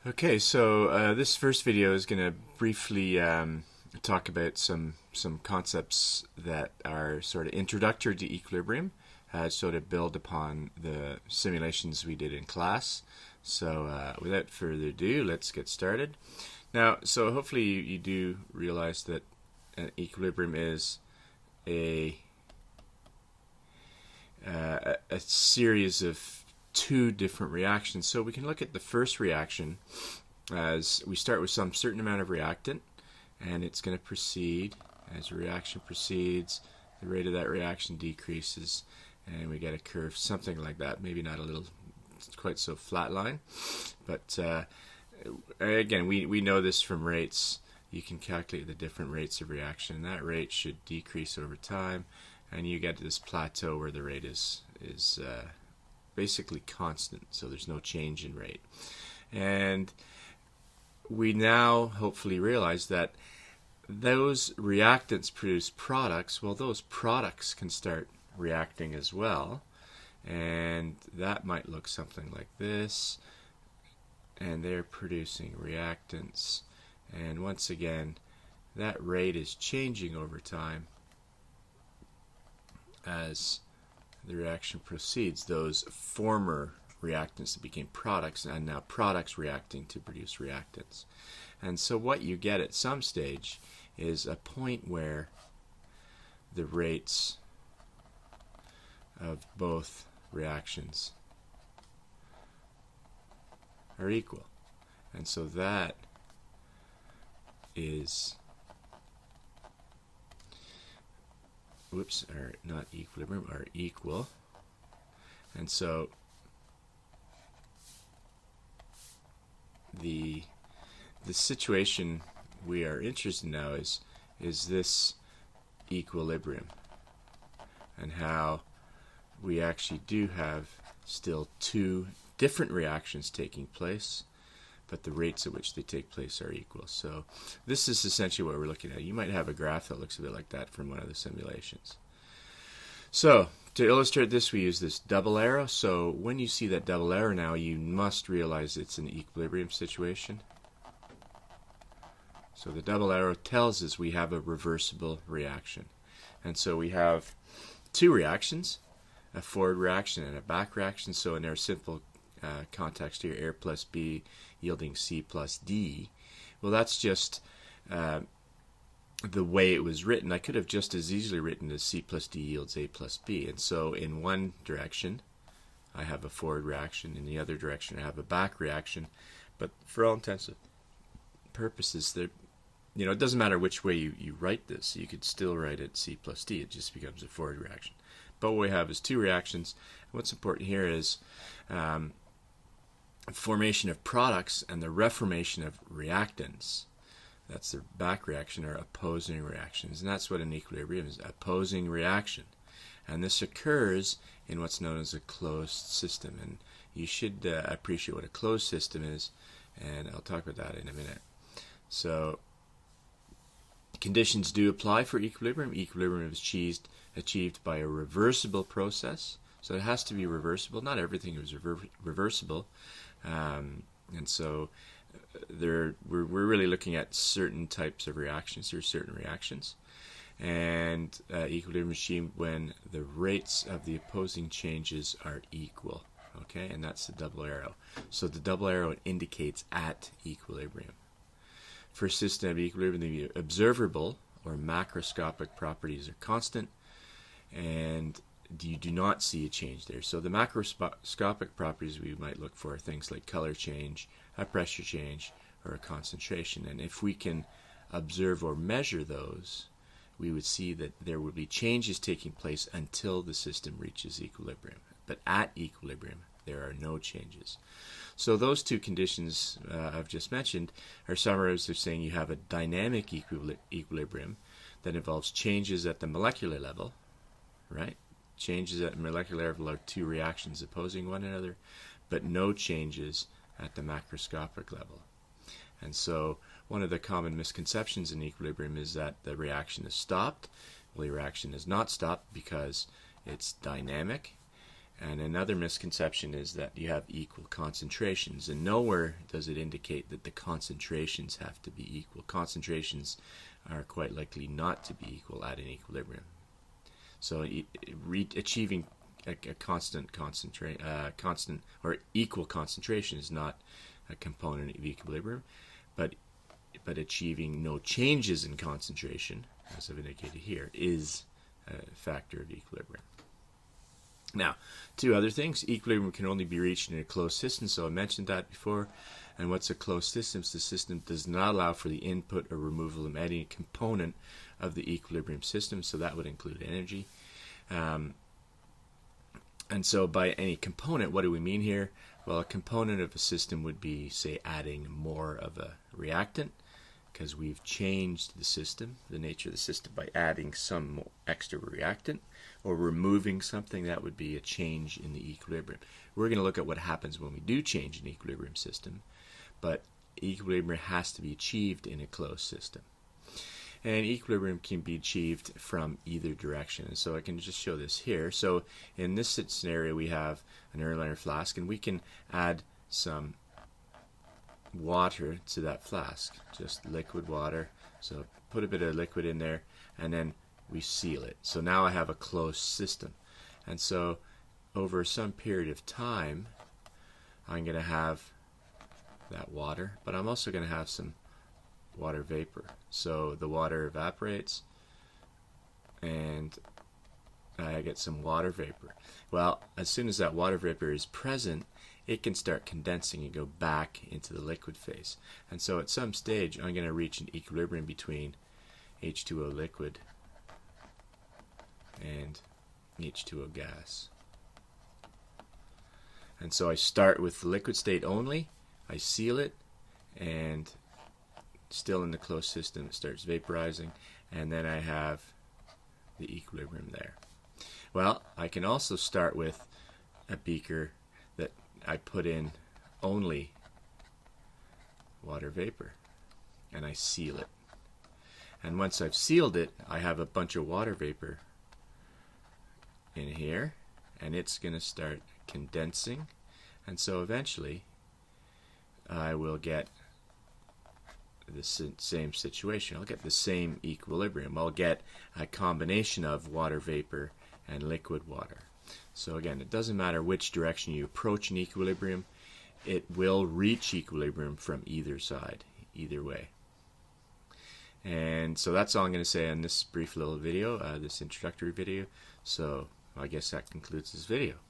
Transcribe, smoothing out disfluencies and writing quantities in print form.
Okay, so this first video is going to briefly talk about some concepts that are sort of introductory to equilibrium, sort of build upon the simulations we did in class. So without further ado, let's get started. Now, so hopefully you do realize that equilibrium is a series of two different reactions. So we can look at the first reaction as we start with some certain amount of reactant, and it's going to proceed. As the reaction proceeds, the rate of that reaction decreases, and we get a curve something like that. Maybe not a little quite so flat line, but again, we know this from rates. You can calculate the different rates of reaction, and that rate should decrease over time, and you get to this plateau where the rate is basically constant, so there's no change in rate. And we now hopefully realize that those reactants produce products. Well, those products can start reacting as well, and that might look something like this, and they're producing reactants, and once again that rate is changing over time as the reaction proceeds. Those former reactants that became products, and now products reacting to produce reactants. And so what you get at some stage is a point where the rates of both reactions are equal. And so that is are not equilibrium, are equal. And so the situation we are interested in now is this equilibrium, and how we actually do have still two different reactions taking place, but the rates at which they take place are equal. So this is essentially what we're looking at. You might have a graph that looks a bit like that from one of the simulations. So to illustrate this, we use this double arrow. So when you see that double arrow now, you must realize it's an equilibrium situation. So the double arrow tells us we have a reversible reaction. And so we have two reactions, a forward reaction and a back reaction. So in our simple context here, air plus B yielding C plus D, well, that's just the way it was written. I could have just as easily written as C plus D yields A plus B. And so in one direction I have a forward reaction, in the other direction I have a back reaction. But for all intents and purposes, it doesn't matter which way you write this. You could still write it C plus D. It just becomes a forward reaction. But what we have is two reactions. What's important here is formation of products and the reformation of reactants. That's the back reaction, or opposing reactions. And that's what an equilibrium is, opposing reaction. And this occurs in what's known as a closed system. And you should appreciate what a closed system is, and I'll talk about that in a minute. So conditions do apply for equilibrium. Equilibrium is achieved by a reversible process. So it has to be reversible. Not everything is reversible. And so we're really looking at certain types of reactions. There are certain reactions. And equilibrium is achieved when the rates of the opposing changes are equal. Okay, and that's the double arrow. So the double arrow indicates at equilibrium. For a system of equilibrium, the observable or macroscopic properties are constant, and you do not see a change there. So the macroscopic properties we might look for are things like color change, a pressure change, or a concentration. And if we can observe or measure those, we would see that there would be changes taking place until the system reaches equilibrium. But at equilibrium, there are no changes. So those two conditions I've just mentioned are summaries of saying you have a dynamic equilibrium that involves changes at the molecular level, right? Changes at molecular level are two reactions opposing one another, but no changes at the macroscopic level. And so one of the common misconceptions in equilibrium is that the reaction is stopped. Well, the reaction is not stopped because it's dynamic, And another misconception is that you have equal concentrations, and nowhere does it indicate that the concentrations have to be equal. Concentrations are quite likely not to be equal at an equilibrium. So achieving a constant or equal concentration is not a component of equilibrium, but achieving no changes in concentration, as I've indicated here, is a factor of equilibrium. Now, two other things. Equilibrium can only be reached in a closed system, so I mentioned that before. And what's a closed system? The system does not allow for the input or removal of any component of the equilibrium system, so that would include energy. And so by any component, what do we mean here? Well, a component of a system would be, say, adding more of a reactant, because we've changed the system, the nature of the system, by adding some extra reactant, or removing something. That would be a change in the equilibrium. We're going to look at what happens when we do change an equilibrium system, but equilibrium has to be achieved in a closed system. And equilibrium can be achieved from either direction. And so I can just show this here. So in this scenario, we have an Erlenmeyer flask, and we can add some water to that flask, just liquid water. So put a bit of liquid in there, and then we seal it. So now I have a closed system. And so over some period of time, I'm going to have that water, but I'm also going to have some water vapor. So the water evaporates, and I get some water vapor. Well, as soon as that water vapor is present, it can start condensing and go back into the liquid phase. And so at some stage, I'm going to reach an equilibrium between H2O liquid and H2O gas. And so I start with the liquid state only, I seal it, and still in the closed system it starts vaporizing, and then I have the equilibrium there. Well, I can also start with a beaker that I put in only water vapor, and I seal it. And once I've sealed it, I have a bunch of water vapor in here, and it's going to start condensing, and so eventually I will get the same situation. I'll get the same equilibrium. I'll get a combination of water vapor and liquid water. So again, it doesn't matter which direction you approach an equilibrium, it will reach equilibrium from either side, either way. And so that's all I'm going to say on this brief little video, this introductory video. So I guess that concludes this video.